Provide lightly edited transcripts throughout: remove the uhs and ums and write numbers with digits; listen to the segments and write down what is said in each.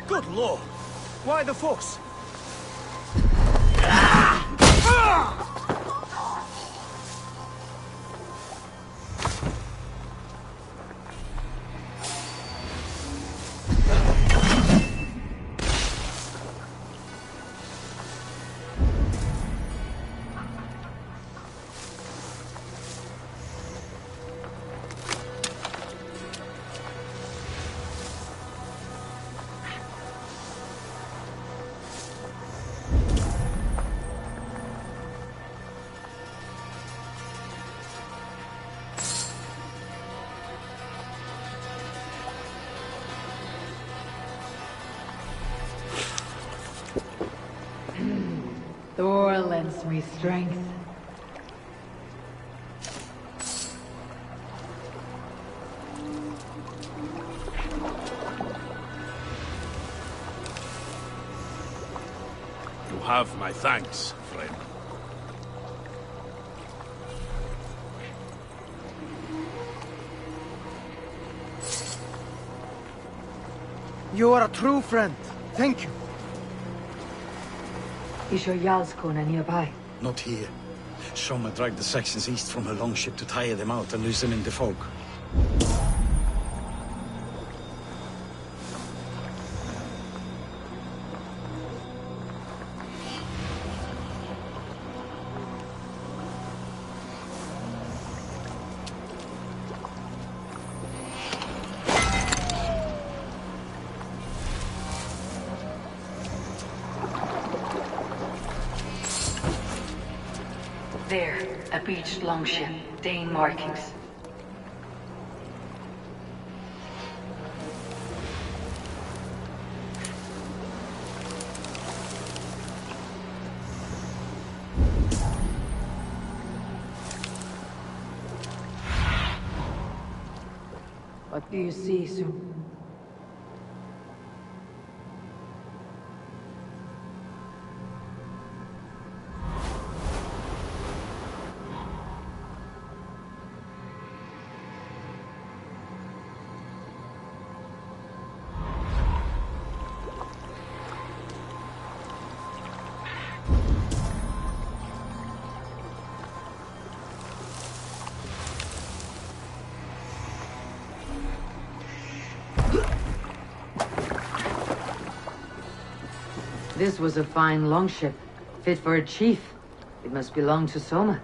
Good lord! Why the fuss? Thor lends me strength. You have my thanks, friend. You are a true friend. Thank you. Is your Jarlskona nearby? Not here. Soma dragged the Saxons east from her longship to tire them out and lose them in the fog. There, a beached longship, Dane markings. What do you see, Sue? This was a fine longship, fit for a chief. It must belong to Soma.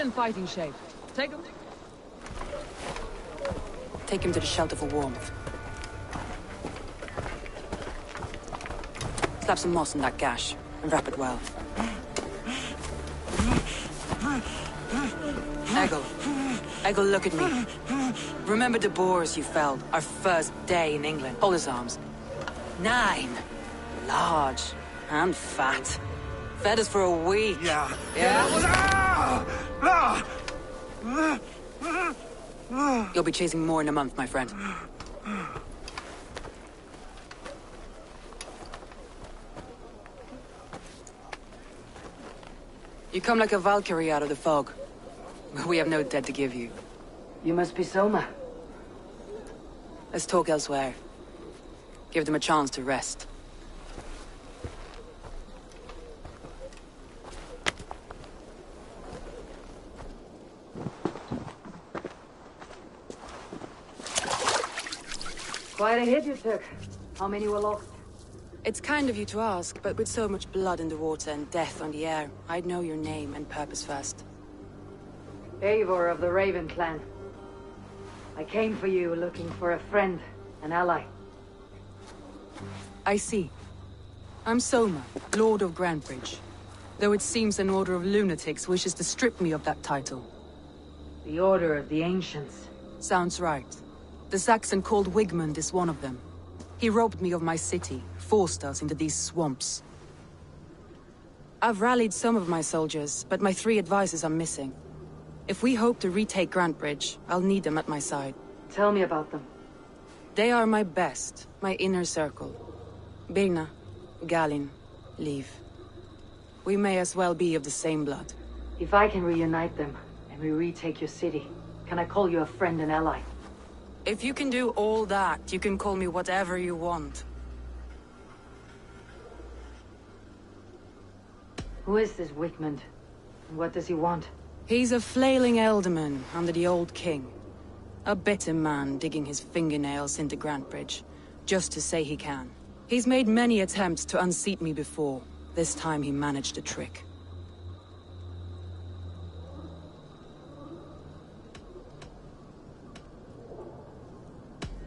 In fighting shape. Take him. Take him to the shelter for warmth. Slap some moss in that gash, and wrap it well. Eggle, look at me. Remember the boars you felled, our first day in England? Hold his arms. 9. Large and fat. Fed us for a week. Yeah. You'll be chasing more in a month, my friend. You come like a Valkyrie out of the fog. We have no dead to give you. You must be Soma. Let's talk elsewhere. Give them a chance to rest. Quite a hit you took. How many were lost? It's kind of you to ask, but with so much blood in the water and death on the air, I'd know your name and purpose first. Eivor of the Raven clan. I came for you looking for a friend, an ally. I see. I'm Soma, Lord of Grantebridge. Though it seems an order of lunatics wishes to strip me of that title. The Order of the Ancients. Sounds right. The Saxon called Wigmund is one of them. He robbed me of my city, forced us into these swamps. I've rallied some of my soldiers, but my 3 advisors are missing. If we hope to retake Grantebridge, I'll need them at my side. Tell me about them. They are my best, my inner circle. Birna, Galin, Liv. We may as well be of the same blood. If I can reunite them, and we retake your city, can I call you a friend and ally? If you can do all that, you can call me whatever you want. Who is this Wigmund? And what does he want? He's a flailing elderman under the old king. A bitter man digging his fingernails into Grantebridge, just to say he can. He's made many attempts to unseat me before. This time he managed a trick.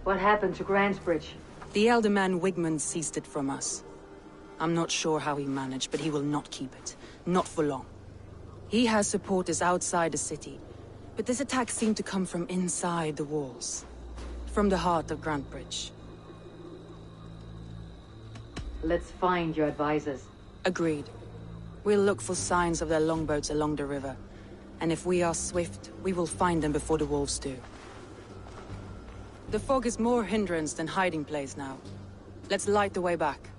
What happened to Grantebridge? The elder man Wigmund seized it from us. I'm not sure how he managed, but he will not keep it. Not for long. He has supporters outside the city, but this attack seemed to come from inside the walls. From the heart of Grantebridge. Let's find your advisors. Agreed. We'll look for signs of their longboats along the river. And if we are swift, we will find them before the wolves do. The fog is more hindrance than hiding place now. Let's light the way back.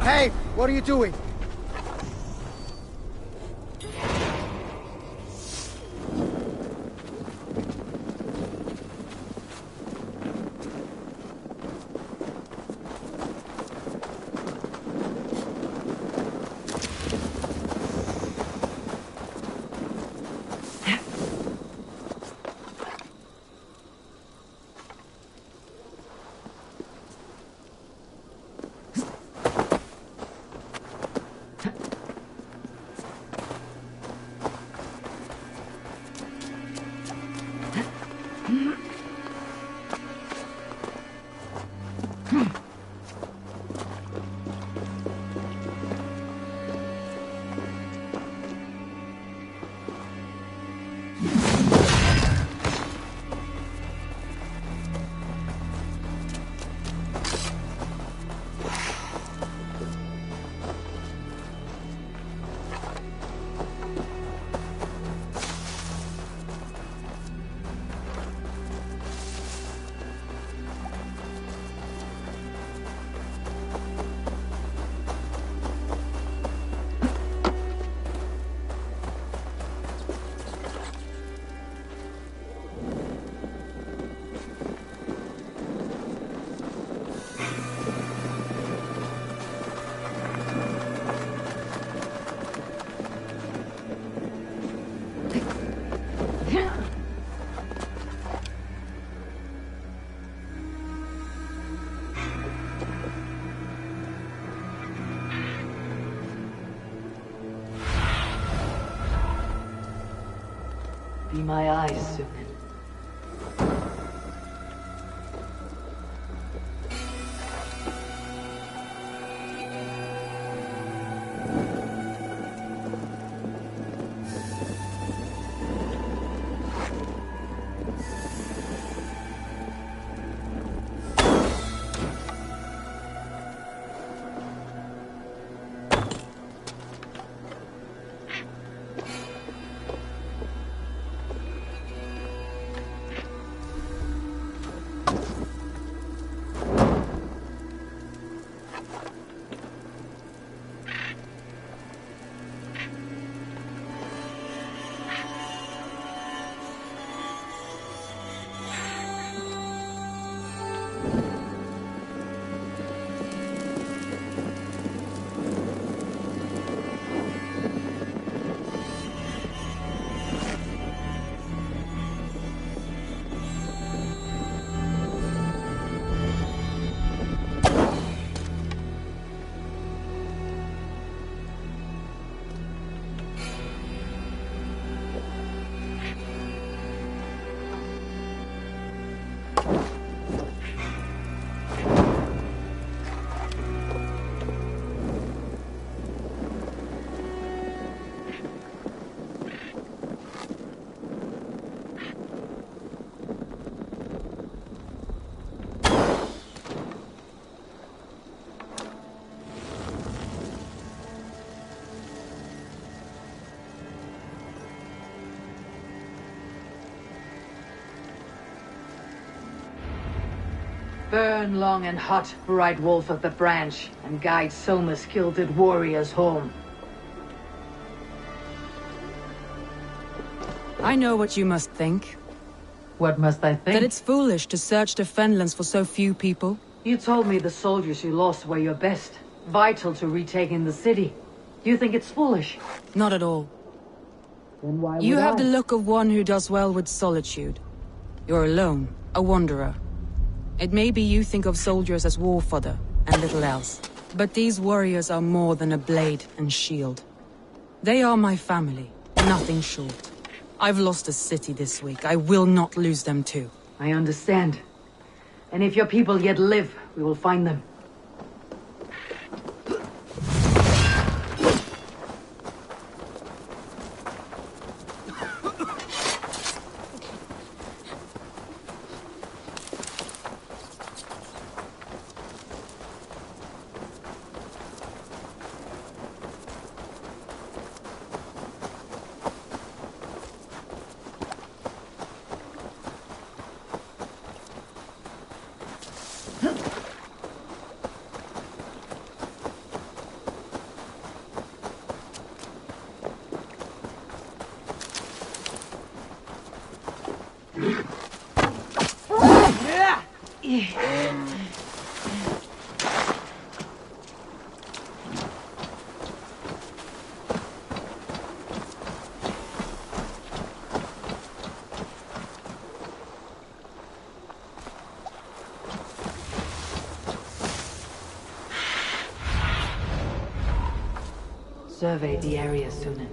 Hey, what are you doing? Be my eyes, Suk. Burn long and hot, bright wolf of the branch, and guide Soma's kilted warriors home. I know what you must think. What must I think? That it's foolish to search the Fenlands for so few people. You told me the soldiers you lost were your best, vital to retaking the city. Do you think it's foolish? Not at all. Then why You would have I? the look of one who does well with solitude. You're alone, a wanderer. It may be you think of soldiers as war fodder, and little else. But these warriors are more than a blade and shield. They are my family, nothing short. I've lost a city this week. I will not lose them too. I understand. And if your people yet live, we will find them. Survey the area soon.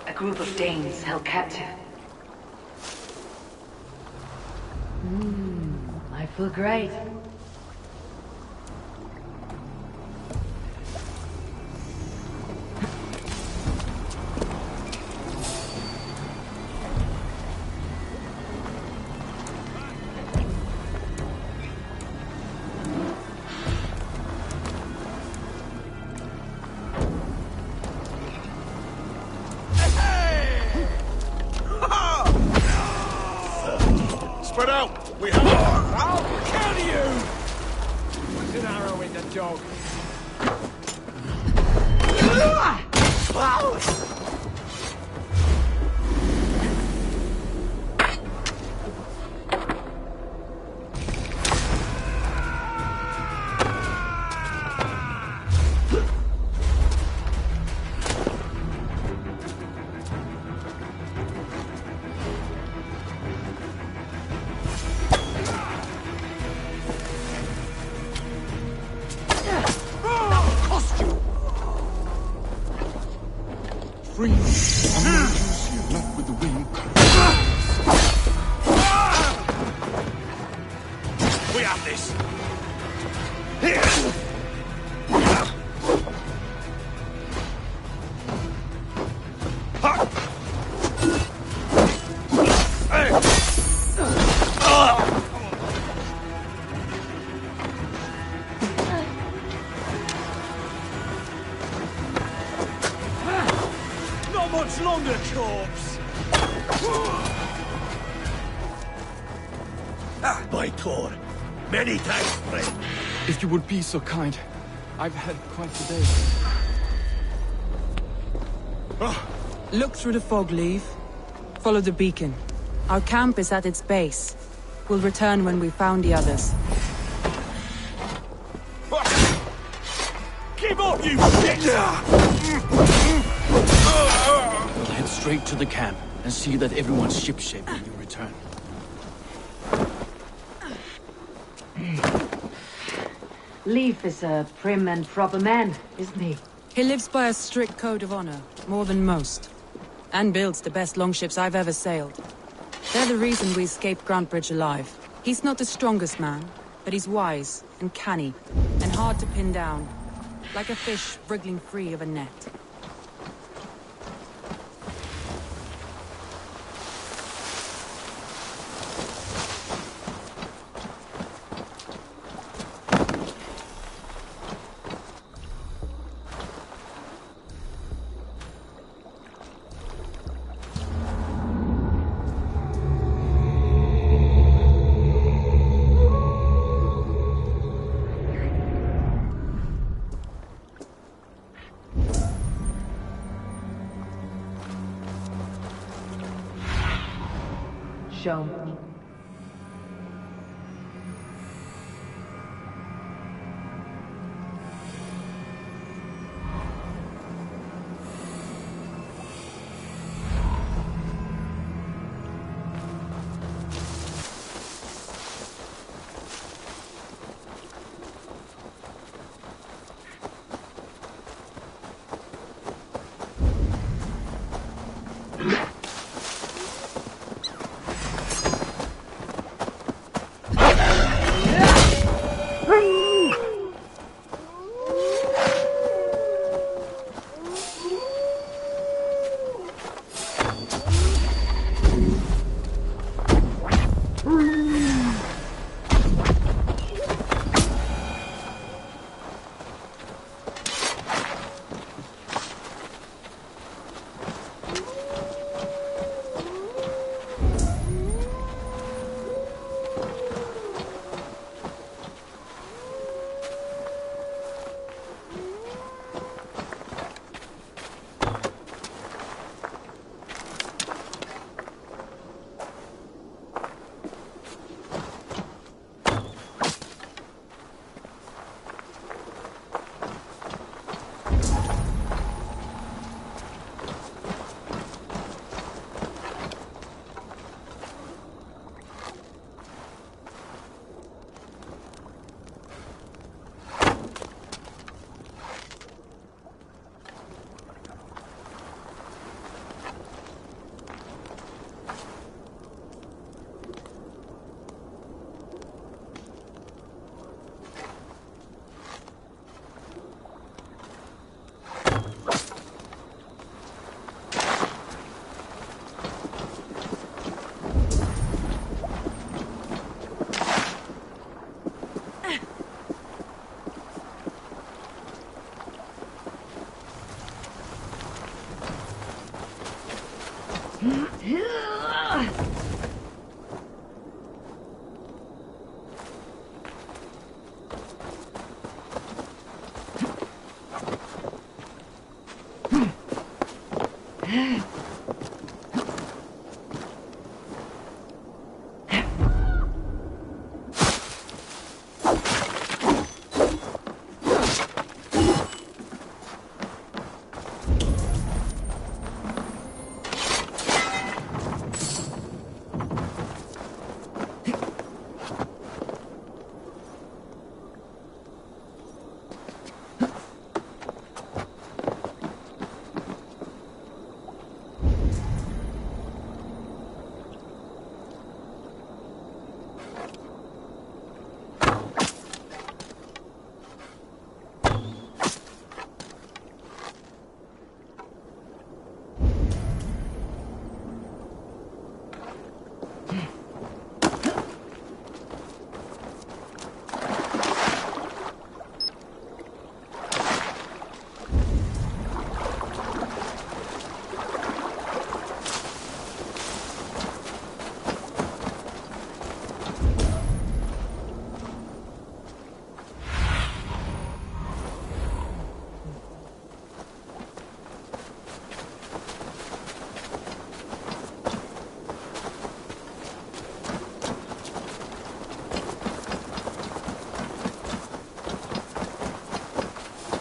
A group of Danes held captive. I feel great. Spread out! We have... I'll kill you! Put an arrow in the dog. Free. I'm gonna use you, not with the wind. We have this! Not much longer, corpse! By Thor, many thanks, friend. If you would be so kind. I've had quite a day. Look through the fog, Leave. Follow the beacon. Our camp is at its base. We'll return when we've found the others. Give up, you shit! We'll head straight to the camp and see that everyone's shipshape when you return. Leif is a prim and proper man, isn't he? He lives by a strict code of honor, more than most. And builds the best longships I've ever sailed. They're the reason we escaped Grantebridge alive. He's not the strongest man, but he's wise and canny, and hard to pin down. like a fish wriggling free of a net. Show me.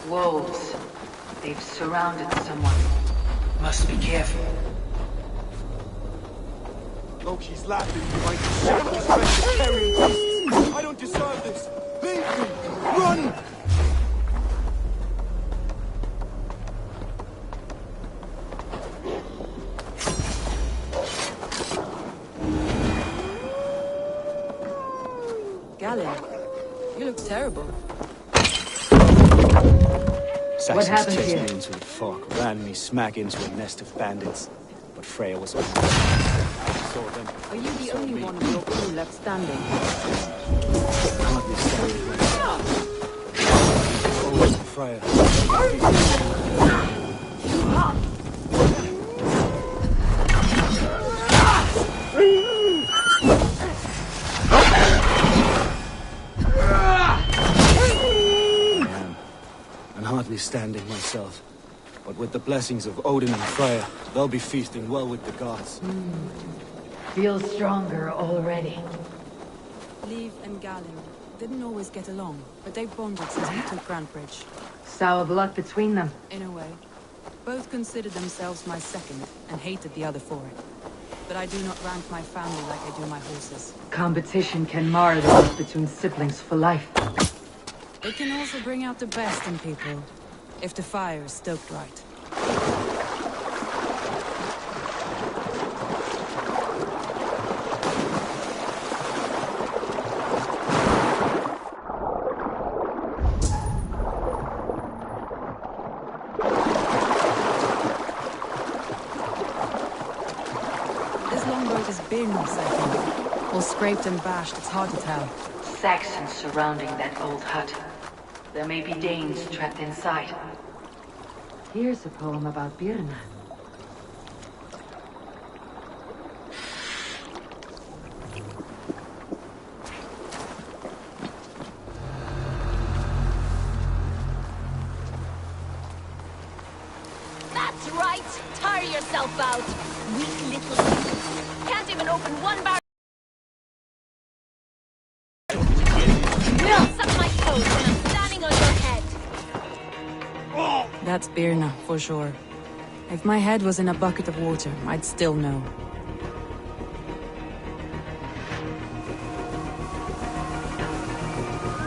Wolves. They've surrounded someone. Must be careful. Loki's laughing behind the shadows, friends carrying beasts. I don't deserve this. Leave me. Run! Galen, you look terrible. Saxons happened chased here? me into the fog, ran me smack into a nest of bandits. But Freya was on my side. I saw them. Are you the only one of your crew left standing? Hardly standing myself. Oh, Freya. And hardly standing myself. But with the blessings of Odin and Freya, they'll be feasting well with the gods. Feel stronger already. Leave and Galen didn't always get along, but they've bonded since we took Grantebridge. Sour blood between them. In a way. Both considered themselves my second, and hated the other for it. But I do not rank my family like I do my horses. Competition can mar the love between siblings for life. It can also bring out the best in people, if the fire is stoked right. This longboat is Birn's, I think. All scraped and bashed, it's hard to tell. Saxons surrounding that old hut. There may be Danes trapped inside. Here's a poem about Birna. That's right! Tire yourself out! Weak little... Can't even open one bar... Suck my toes when I'm standing on your head! That's Birna, for sure. If my head was in a bucket of water, I'd still know.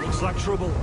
Looks like trouble.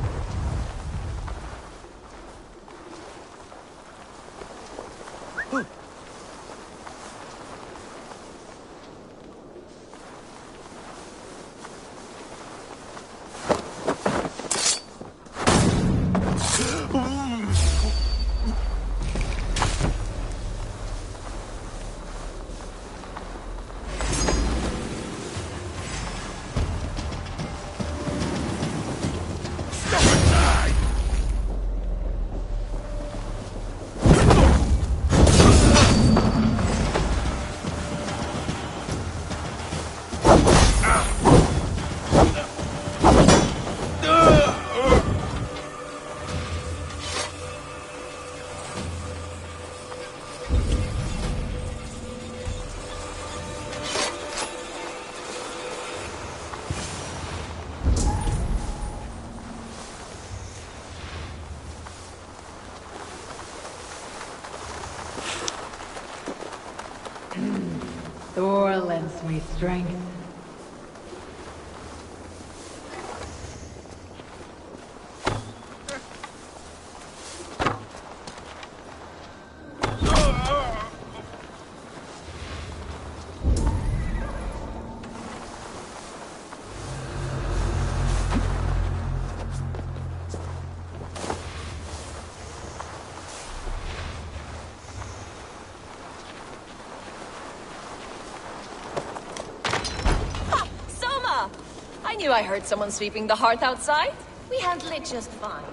Thor lends me strength. I heard someone sweeping the hearth outside. We handle it just fine.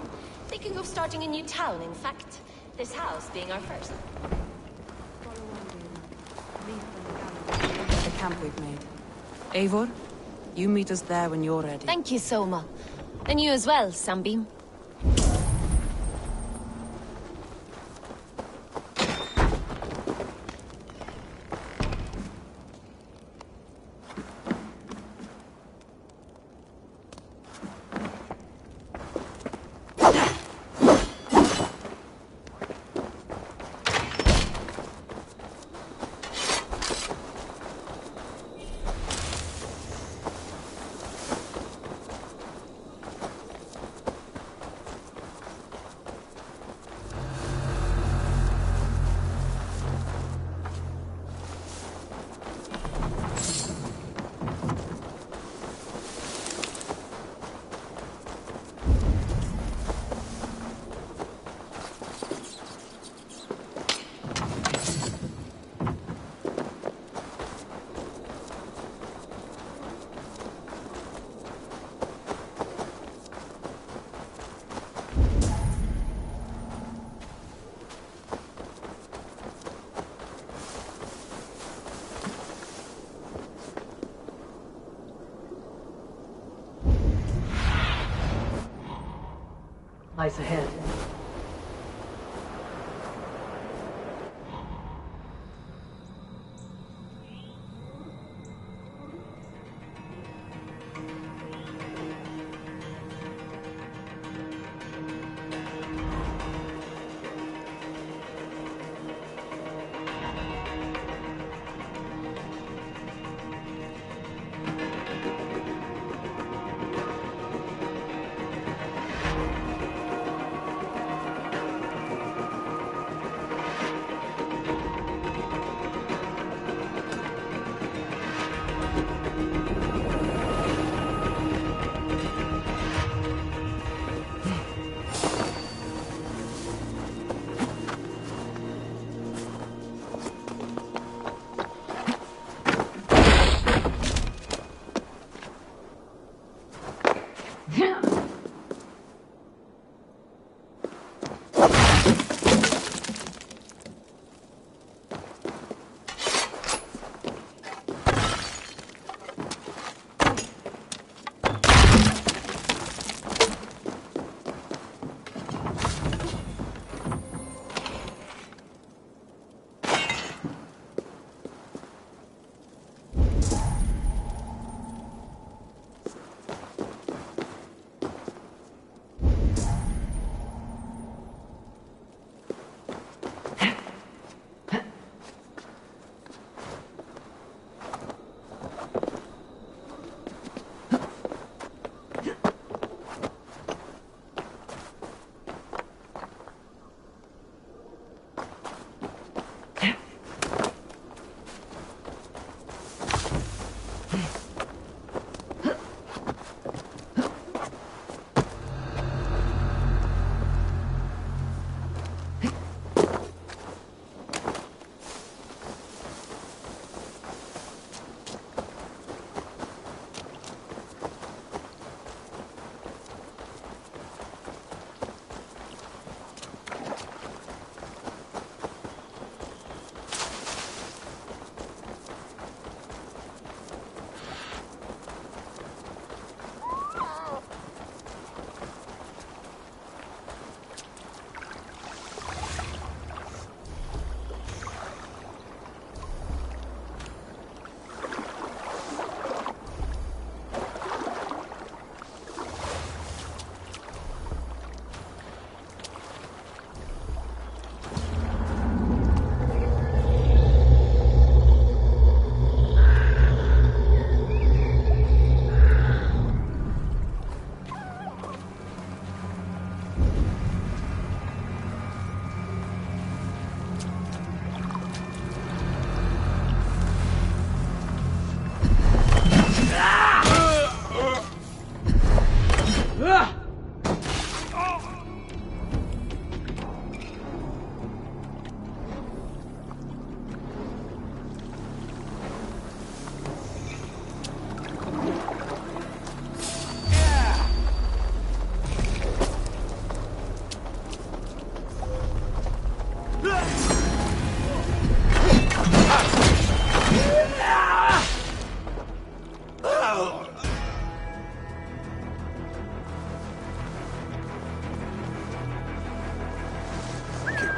Thinking of starting a new town, in fact. This house being our first. The camp we've made. Eivor, you meet us there when you're ready. Thank you, Soma. And you as well, Sunbeam. lies ahead.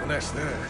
Nest there.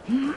You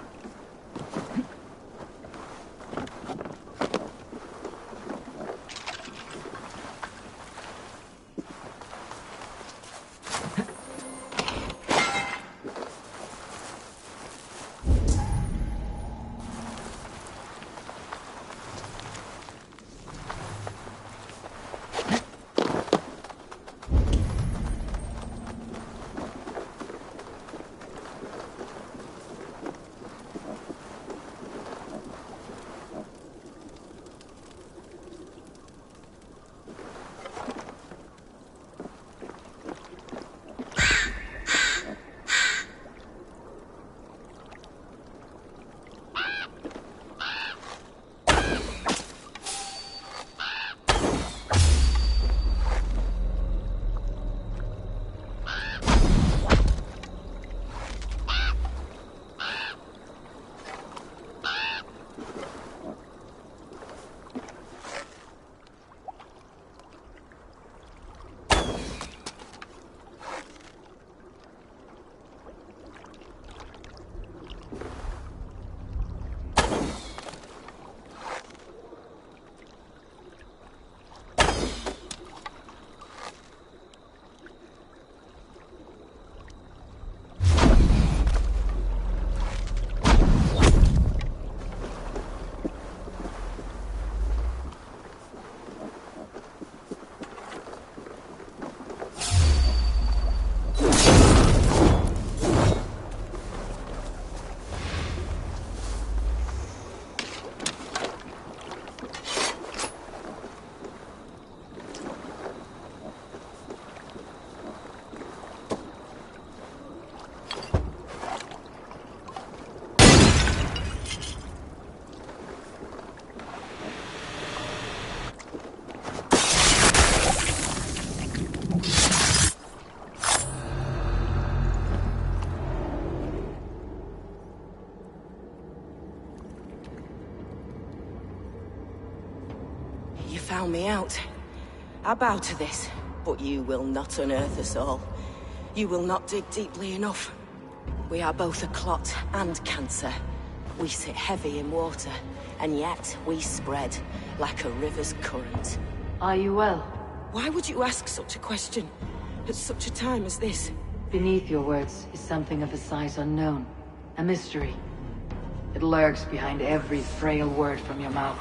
found me out. I bow to this, but you will not unearth us all. You will not dig deeply enough. We are both a clot and cancer. We sit heavy in water, and yet we spread like a river's current. Are you well? Why would you ask such a question at such a time as this? Beneath your words is something of a size unknown. A mystery. It lurks behind every frail word from your mouth.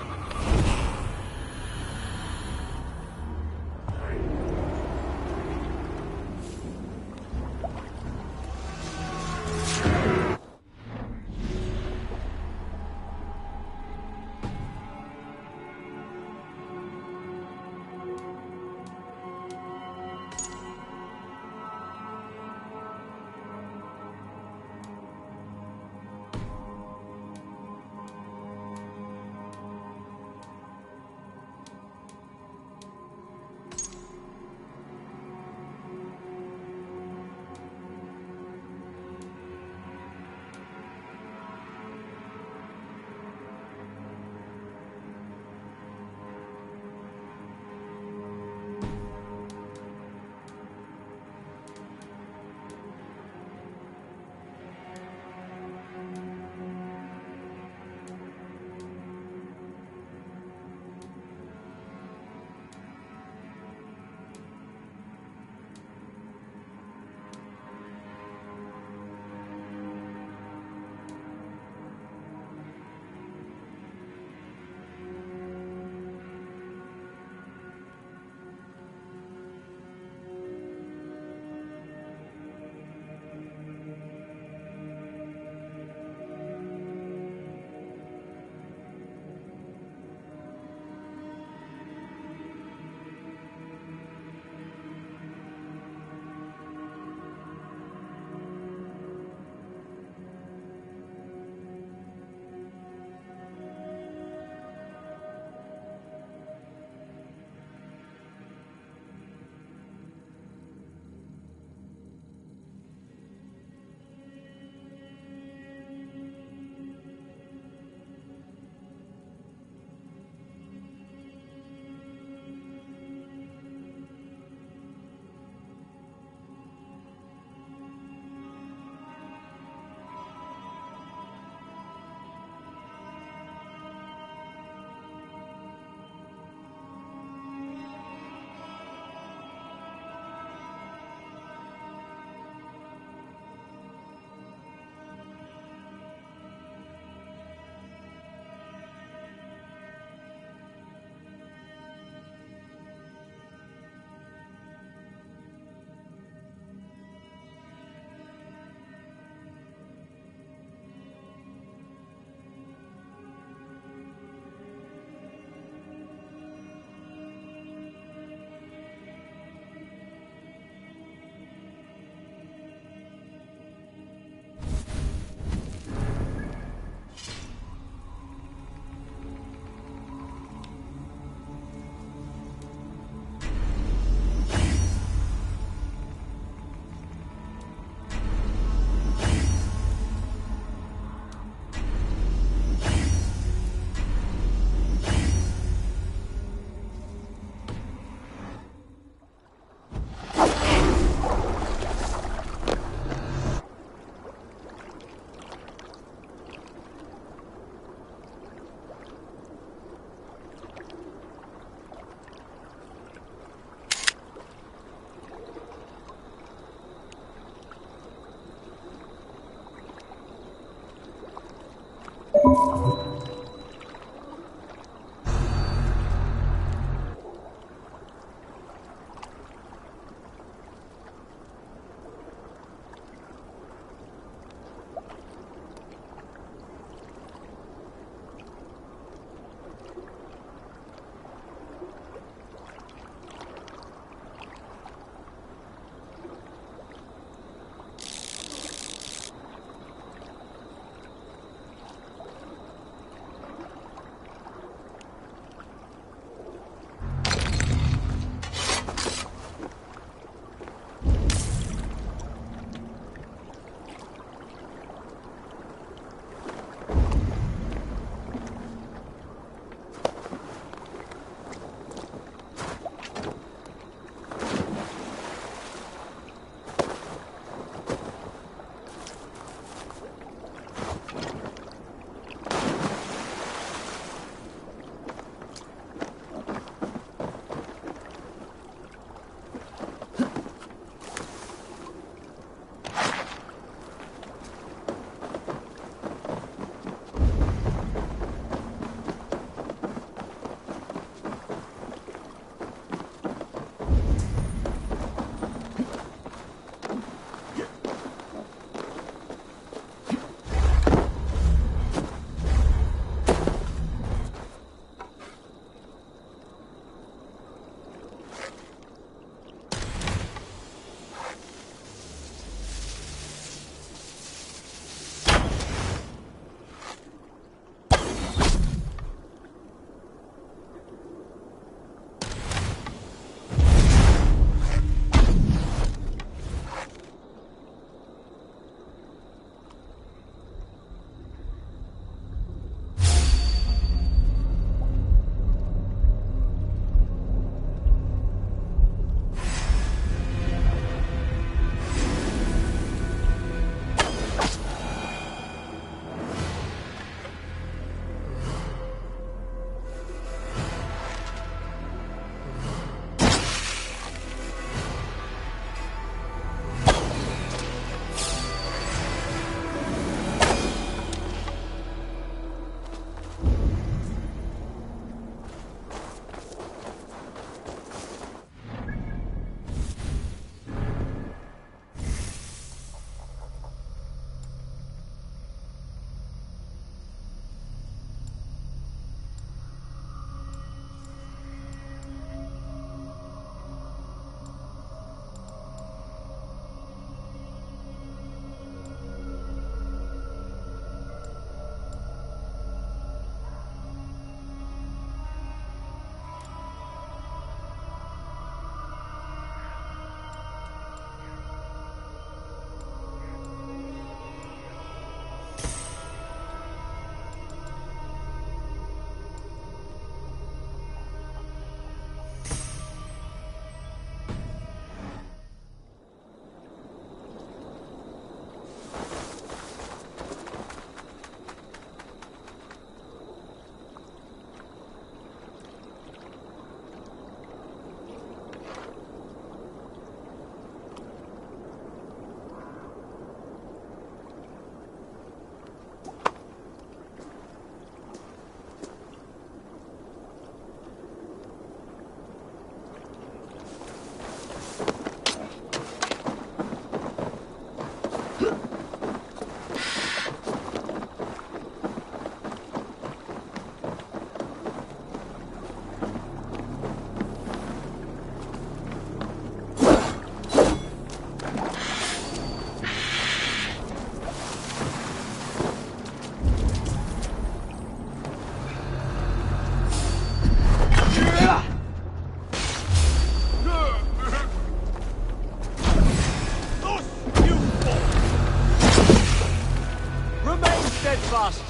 steadfast.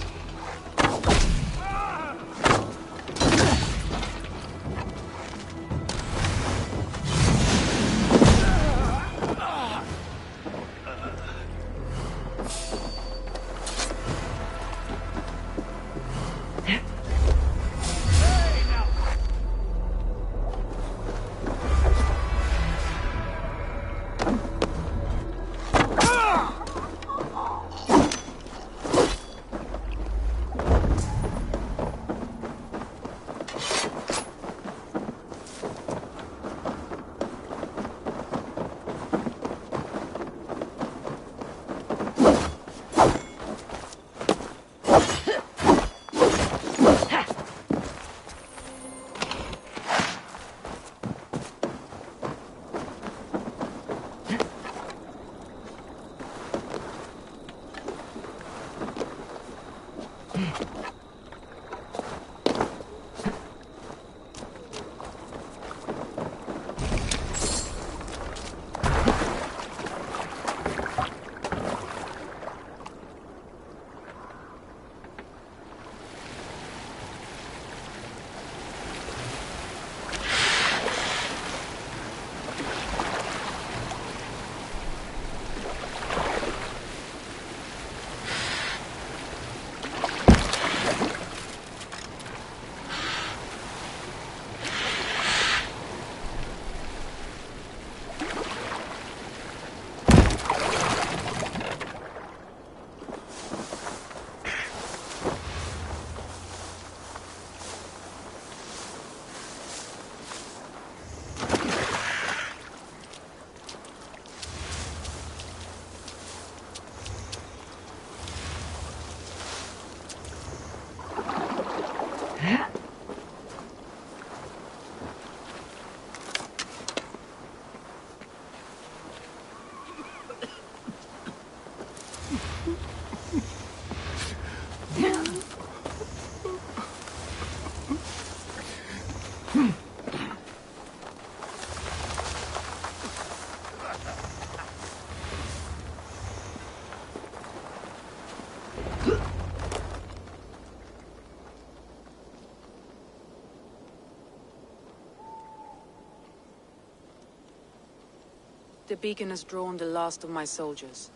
The beacon has drawn the last of my soldiers.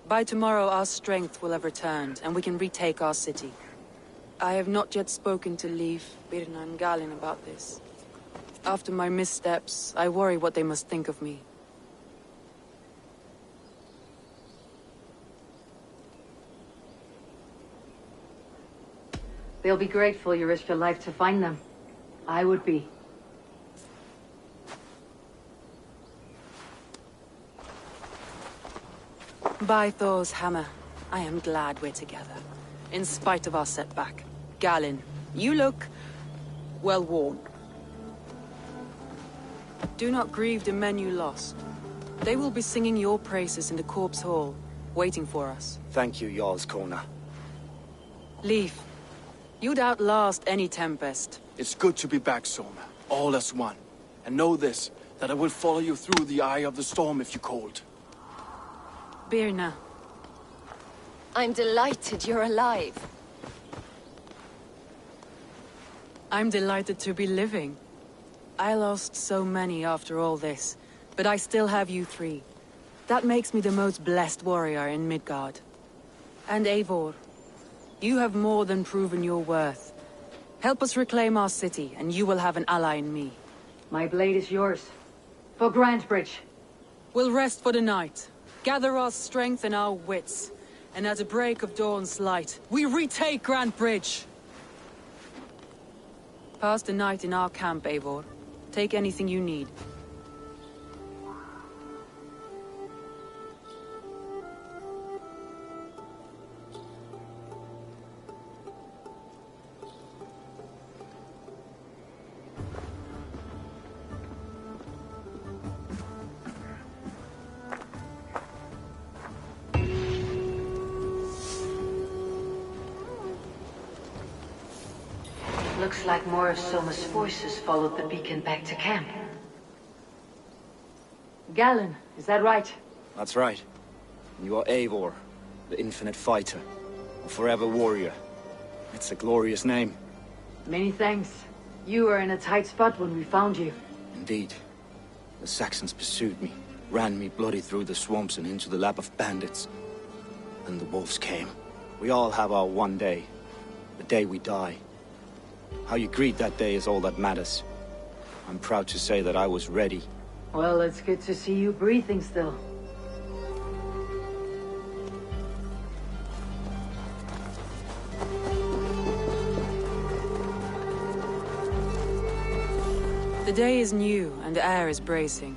By tomorrow our strength will have returned, and we can retake our city. I have not yet spoken to Leif, Birna and Galin about this. After my missteps, I worry what they must think of me. They'll be grateful you risked your life to find them. I would be. By Thor's hammer, I am glad we're together. In spite of our setback. Galin, you look well worn. Do not grieve the men you lost. They will be singing your praises in the Corpse Hall, waiting for us. Thank you, Jarl's Corner. Leif, you'd outlast any tempest. It's good to be back, Soma. All as one. And know this, that I will follow you through the eye of the storm if you called. Birna. I'm delighted you're alive. I'm delighted to be living. I lost so many after all this, but I still have you three. That makes me the most blessed warrior in Midgard. And Eivor, you have more than proven your worth. Help us reclaim our city, and you will have an ally in me. My blade is yours. For Grantebridge. We'll rest for the night. Gather our strength and our wits. And at the break of dawn's light, we retake Grantebridge! Pass the night in our camp, Eivor. Take anything you need. Looks like more of Soma's forces followed the beacon back to camp. Galin, is that right? That's right. You are Eivor, the infinite fighter. a forever warrior. It's a glorious name. Many thanks. You were in a tight spot when we found you. Indeed. The Saxons pursued me, ran me bloody through the swamps and into the lap of bandits. And the wolves came. We all have our one day. The day we die. How you greet that day is all that matters. I'm proud to say that I was ready. Well, it's good to see you breathing still. The day is new, and the air is bracing.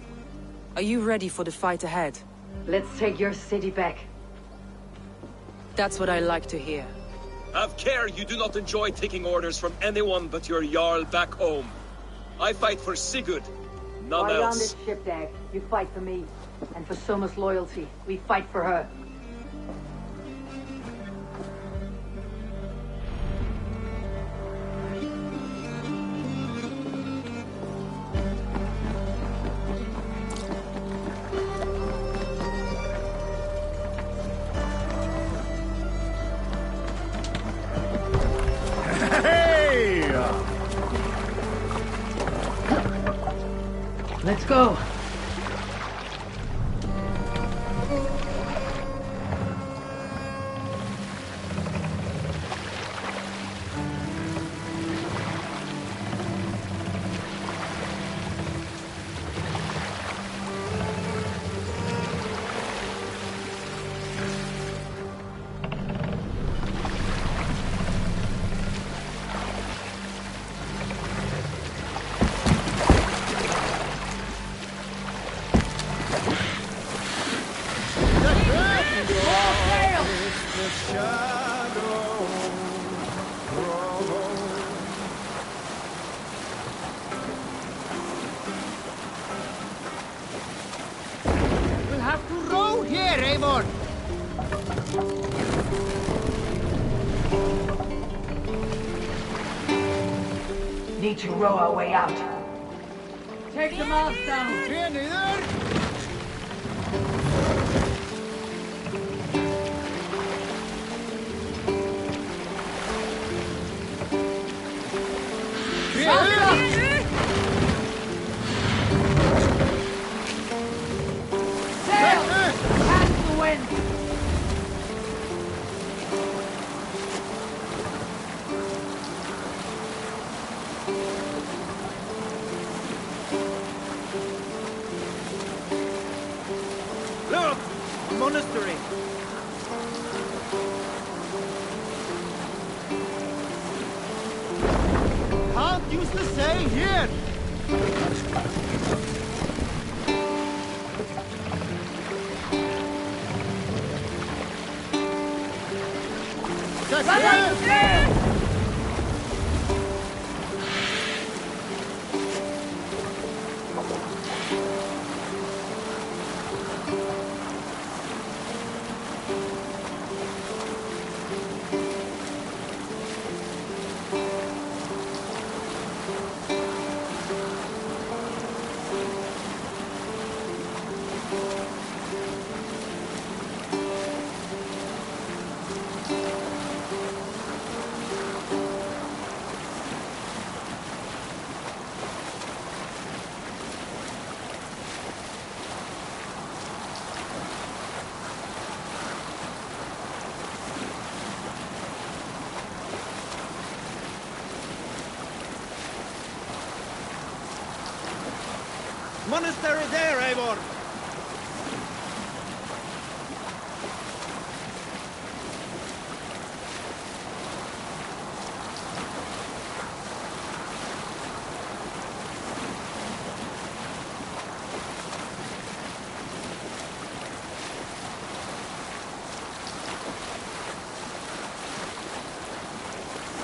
Are you ready for the fight ahead? Let's take your city back. That's what I like to hear. Have care you do not enjoy taking orders from anyone but your Jarl back home. I fight for Sigurd, none While you're on else. this ship, Dag, you fight for me. And for Soma's loyalty, we fight for her. Let's go. We'll have to row here, Eivor! Need to row our way out. Take the mast down. Here, neither! Sail! Catch the wind! Look! A monastery! Can't use the sail here! Monastery there, Eivor!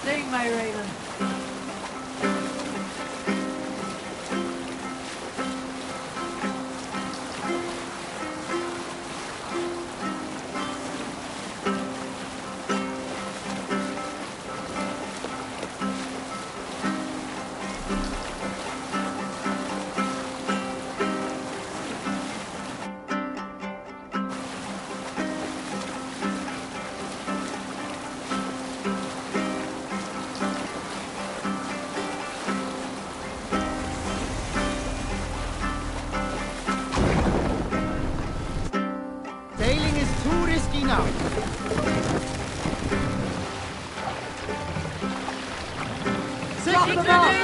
Sing, my raven. Drop them off!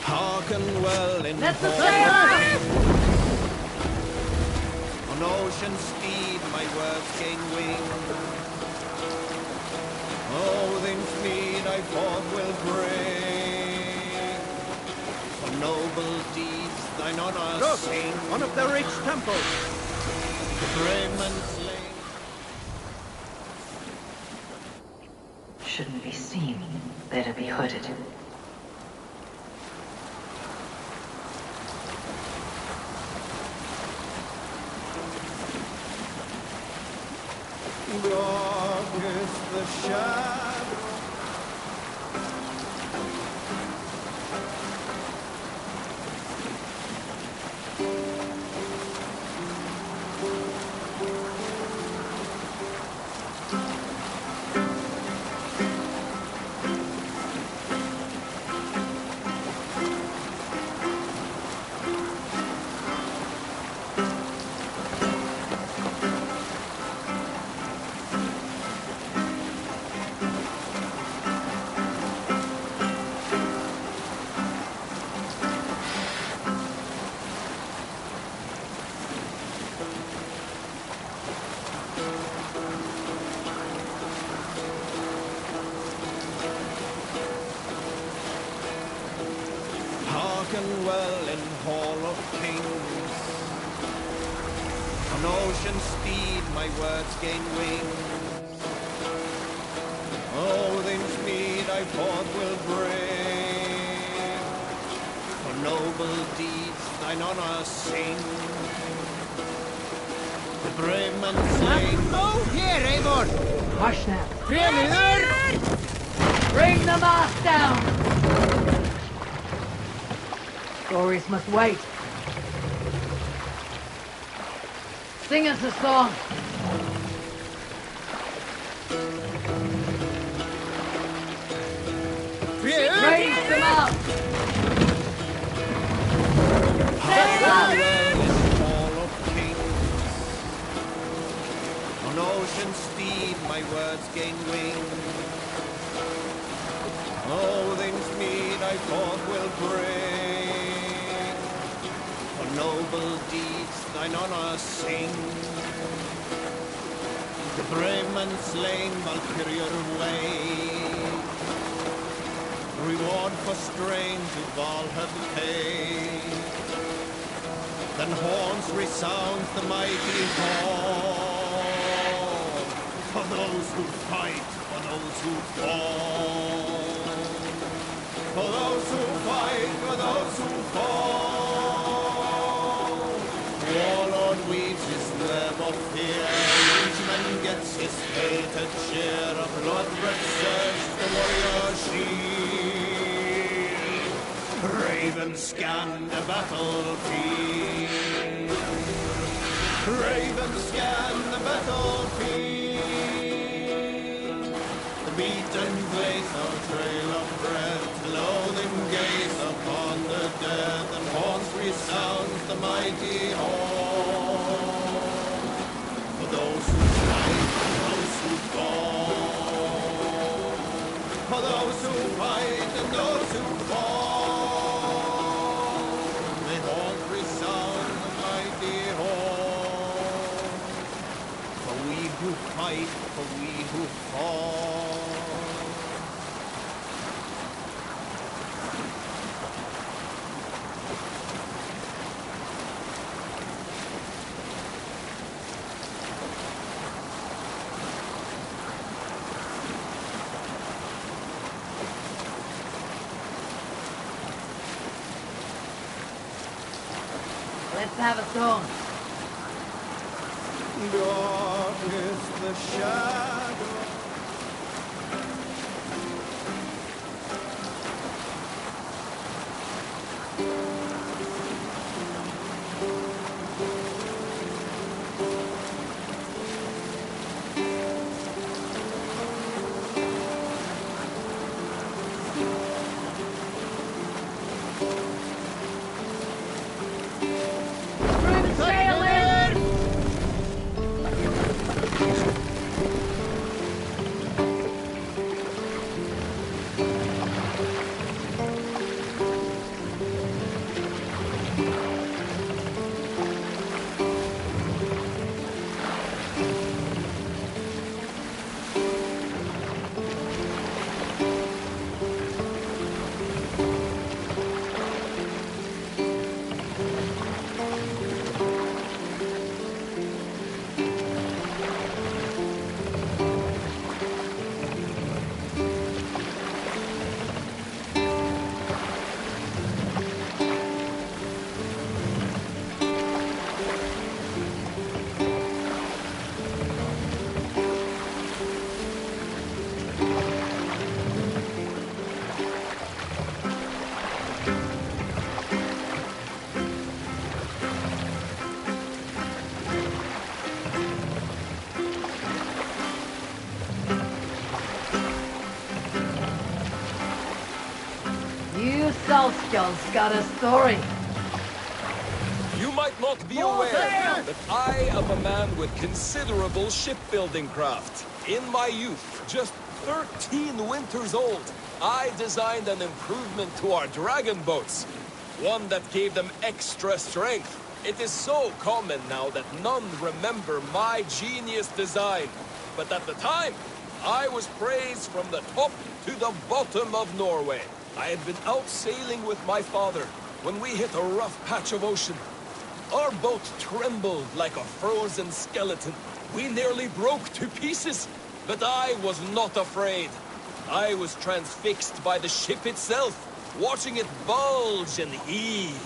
Hearken well in Let's hall. sail! On ocean speed my words gain wing. Oh, things mean I forth will bring. For noble deeds thine honor sing. One of the rich temples. Brave men slain. Shouldn't be seen. Better be hooded. Dark is the shadow. Hearken well in Hall of Kings. On ocean speed my words gain wings. Oh, things meet I forth will bring. For noble deeds thine honor sing. The brave men slain. Oh, here, Eivor! Hush now. Here! Bring the mast down! Stories must wait. Sing us a song. Raise them up! Hall of Kings. On ocean speed my words gain wing. Oh, things meet I forth will bring. For noble deeds thine honor sing. The brave men slain Valkyrier way. Reward for strain to Valhalla pay. Then horns resound the mighty call. For those who fight, for those who fall. For those who fight, for those who fall. Warlord weaves his web of fear. Each man gets his hated share of blood-red surge, the warrior shield. Ravens scan the battlefield. Ravens scan the battlefield. The beaten blaze of trail of breath, loathing gaze upon the dead, and horns resound the mighty horn. For those who fight, for those who fall. For those who fight and those who fall. The horns resound the mighty horn. For we who fight, for we who fall. Let's have a song. Dark is the shadow. You Saltskulls got a story. You might not be aware that I am a man with considerable shipbuilding craft. In my youth, just 13 winters old, I designed an improvement to our dragon boats. One that gave them extra strength. It is so common now that none remember my genius design. But at the time, I was praised from the top to the bottom of Norway. I had been out sailing with my father when we hit a rough patch of ocean. Our boat trembled like a frozen skeleton. We nearly broke to pieces, but I was not afraid. I was transfixed by the ship itself, watching it bulge and heave.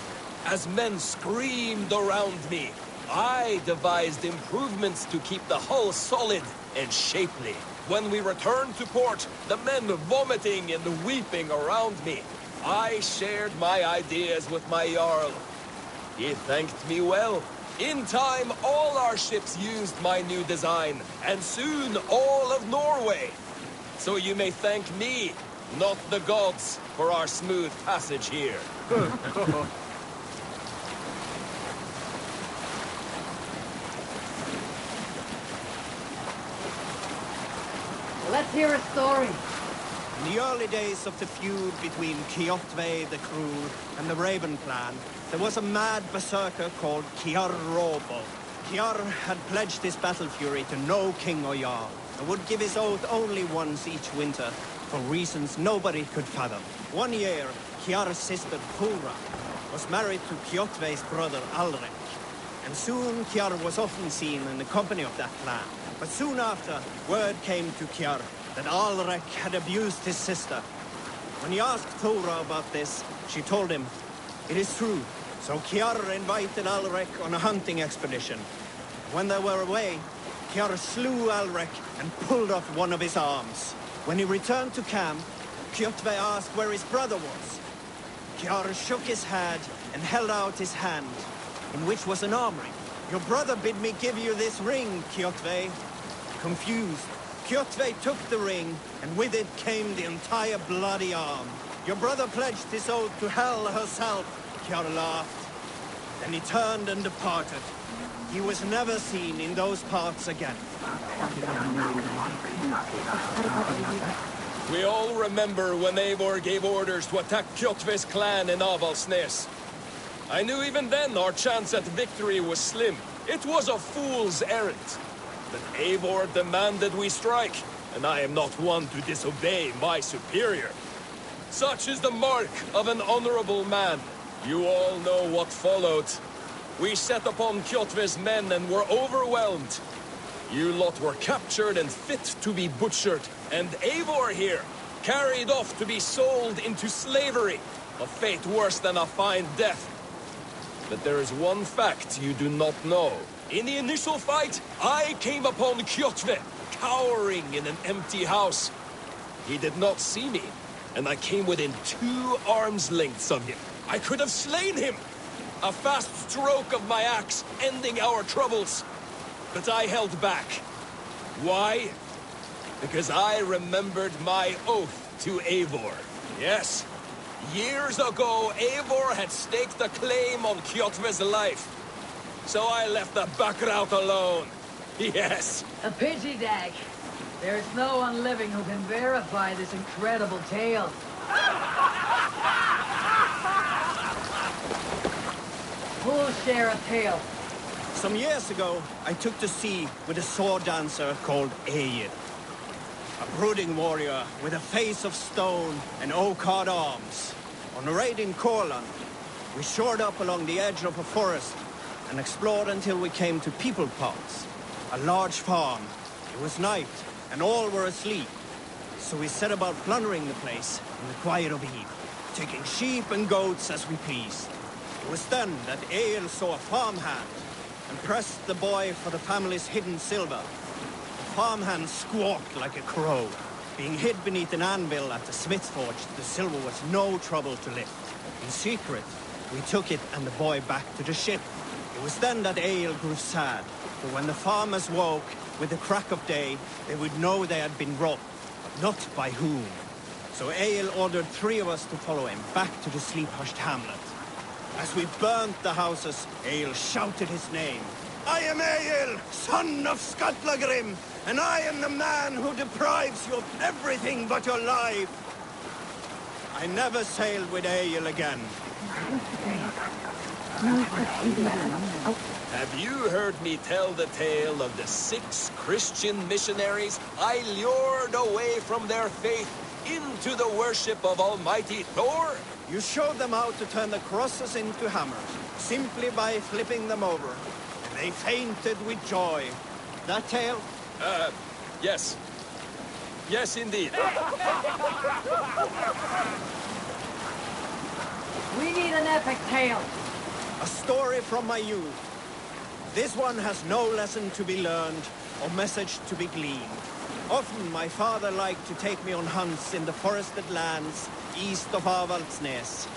As men screamed around me, I devised improvements to keep the hull solid and shapely. When we returned to port, the men vomiting and weeping around me, I shared my ideas with my Jarl. He thanked me well. In time, all our ships used my new design, and soon all of Norway. So you may thank me, not the gods, for our smooth passage here. Let's hear a story. In the early days of the feud between Kjotve the Cruel and the Raven clan, there was a mad berserker called Kjar Robo. Kjar had pledged his battle fury to no king or jarl, and would give his oath only once each winter, for reasons nobody could fathom. One year, Kjar's sister Thora was married to Kjotve's brother Alrek, and soon Kjar was often seen in the company of that clan. But soon after, word came to Kjar that Alrek had abused his sister. When he asked Thora about this, she told him, it is true. So Kjar invited Alrek on a hunting expedition. When they were away, Kjar slew Alrek and pulled off one of his arms. When he returned to camp, Kjotve asked where his brother was. Kjar shook his head and held out his hand, in which was an arm ring. Your brother bid me give you this ring, Kjotve. Confused, Kjotve took the ring, and with it came the entire bloody arm. Your brother pledged his oath to Hel herself. Kjar laughed. Then he turned and departed. He was never seen in those parts again. We all remember when Eivor gave orders to attack Kjotve's clan in Avaldsnes. I knew even then our chance at victory was slim. It was a fool's errand. But Eivor demanded we strike, and I am not one to disobey my superior. Such is the mark of an honorable man. You all know what followed. We set upon Kjotve's men and were overwhelmed. You lot were captured and fit to be butchered, and Eivor here, carried off to be sold into slavery, a fate worse than a fine death. But there is one fact you do not know. In the initial fight, I came upon Kjotve, cowering in an empty house. He did not see me, and I came within 2 arms lengths of him. I could have slain him! A fast stroke of my axe, ending our troubles. But I held back. Why? Because I remembered my oath to Eivor. Yes, years ago, Eivor had staked a claim on Kjotve's life. So I left the Bakkeraut alone. Yes. A pity, Dag. There's no one living who can verify this incredible tale. Who'll share a tale? Some years ago, I took to sea with a sword dancer called Egil. A brooding warrior with a face of stone and oak-hard arms. On a raid in Courland, we shored up along the edge of a forest and explored until we came to People Pots, a large farm. It was night, and all were asleep. So we set about plundering the place in the quiet of eve, taking sheep and goats as we pleased. It was then that Egil saw a farmhand and pressed the boy for the family's hidden silver. The farmhand squawked like a crow. Being hid beneath an anvil at the smith's forge, the silver was no trouble to lift. In secret, we took it and the boy back to the ship. It was then that Egil grew sad, for when the farmers woke with the crack of day, they would know they had been robbed, but not by whom. So Egil ordered 3 of us to follow him back to the sleep-hushed hamlet. As we burnt the houses, Egil shouted his name. I am Egil, son of Skatlagrim, and I am the man who deprives you of everything but your life. I never sailed with Egil again. Have you heard me tell the tale of the 6 Christian missionaries I lured away from their faith into the worship of Almighty Thor? You showed them how to turn the crosses into hammers, simply by flipping them over. And they fainted with joy. That tale? Yes. Yes, indeed. We need an epic tale. A story from my youth. This one has no lesson to be learned or message to be gleaned. Often my father liked to take me on hunts in the forested lands east of Avaldsnes.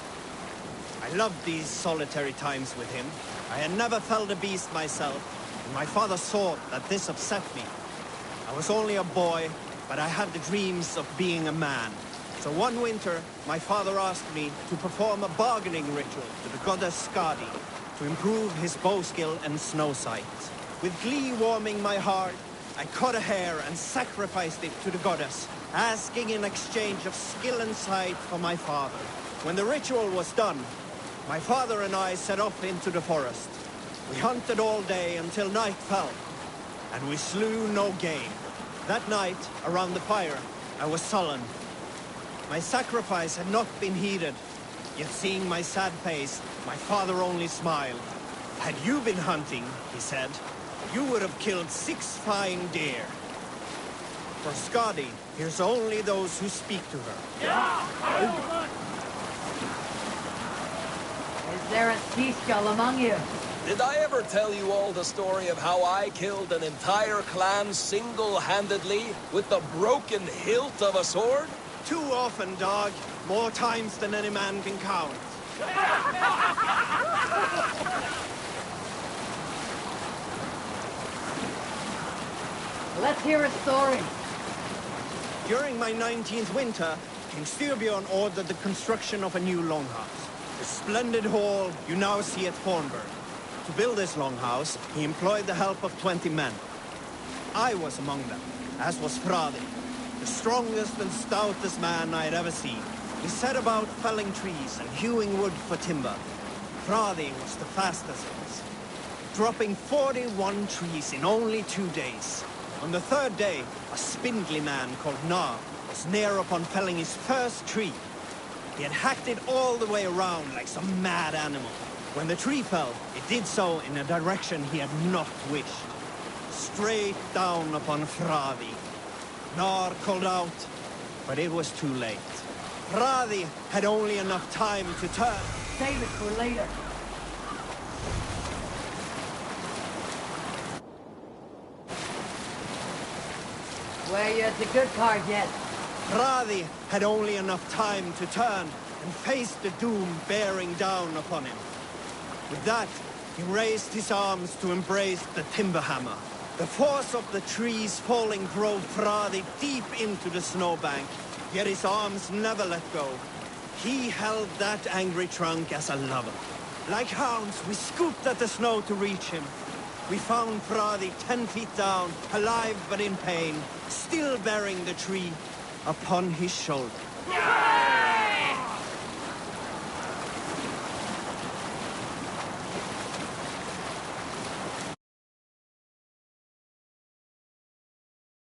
I loved these solitary times with him. I had never felled a beast myself, and my father saw that this upset me. I was only a boy, but I had the dreams of being a man. So one winter, my father asked me to perform a bargaining ritual to the goddess Skadi to improve his bow skill and snow sight. With glee warming my heart, I cut a hare and sacrificed it to the goddess, asking in exchange of skill and sight for my father. When the ritual was done, my father and I set off into the forest. We hunted all day until night fell, and we slew no game. That night, around the fire, I was sullen. My sacrifice had not been heeded, yet seeing my sad face, my father only smiled. Had you been hunting, he said, you would have killed 6 fine deer. For Skadi, hears only those who speak to her. Is there a sea skull among you? Did I ever tell you all the story of how I killed an entire clan single-handedly with the broken hilt of a sword? Too often, dog. More times than any man can count. Let's hear a story. During my 19th winter, King Styrbjorn ordered the construction of a new longhouse. The splendid hall you now see at Thornburg. To build this longhouse, he employed the help of 20 men. I was among them, as was Fradi, the strongest and stoutest man I had ever seen. We set about felling trees and hewing wood for timber. Fradi was the fastest of us, dropping 41 trees in only 2 days. On the 3rd day, a spindly man called Nar was near upon felling his first tree. He had hacked it all the way around like some mad animal. When the tree fell, it did so in a direction he had not wished. Straight down upon Fradi. Nar called out, but it was too late. Fradi had only enough time to turn. Save it for later. Where you at the good part yet? Fradi had only enough time to turn and face the doom bearing down upon him. With that, he raised his arms to embrace the timber hammer. The force of the trees falling drove Fradi deep into the snowbank, yet his arms never let go. He held that angry trunk as a lover. Like hounds, we scooped at the snow to reach him. We found Fradi 10 feet down, alive but in pain, still bearing the tree upon his shoulder.